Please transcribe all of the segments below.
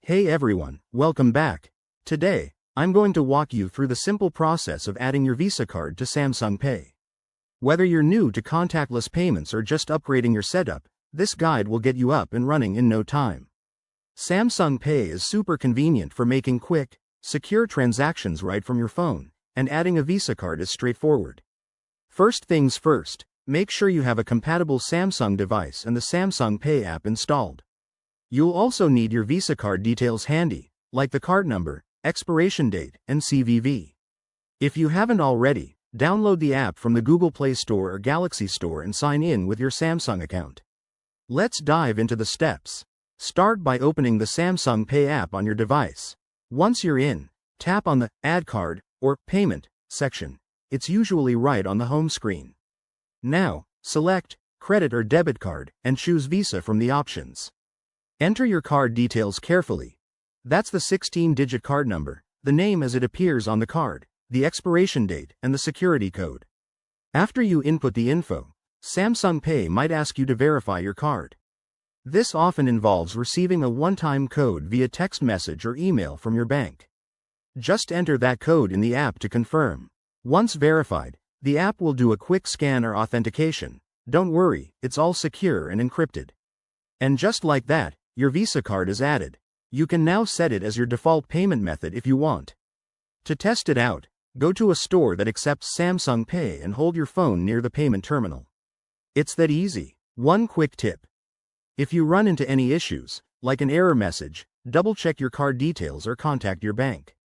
Hey everyone, welcome back. Today, I'm going to walk you through the simple process of adding your Visa card to Samsung Pay. Whether you're new to contactless payments or just upgrading your setup, this guide will get you up and running in no time. Samsung Pay is super convenient for making quick, secure transactions right from your phone, and adding a Visa card is straightforward. First things first, make sure you have a compatible Samsung device and the Samsung Pay app installed. You'll also need your Visa card details handy, like the card number, expiration date, and CVV. If you haven't already, download the app from the Google Play Store or Galaxy Store and sign in with your Samsung account. Let's dive into the steps. Start by opening the Samsung Pay app on your device. Once you're in, tap on the Add Card or Payment section. It's usually right on the home screen. Now, select Credit or Debit Card and choose Visa from the options. Enter your card details carefully. That's the 16-digit card number, the name as it appears on the card, the expiration date, and the security code. After you input the info, Samsung Pay might ask you to verify your card. This often involves receiving a one-time code via text message or email from your bank. Just enter that code in the app to confirm. Once verified, the app will do a quick scan or authentication. Don't worry, it's all secure and encrypted. And just like that, your Visa card is added. You can now set it as your default payment method if you want. To test it out, go to a store that accepts Samsung Pay and hold your phone near the payment terminal. It's that easy. One quick tip. If you run into any issues, like an error message, double-check your card details or contact your bank.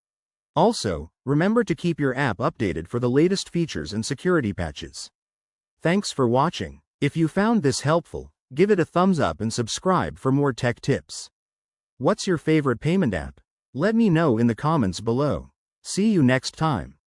Also, remember to keep your app updated for the latest features and security patches. Thanks for watching. If you found this helpful, give it a thumbs up and subscribe for more tech tips. What's your favorite payment app? Let me know in the comments below. See you next time.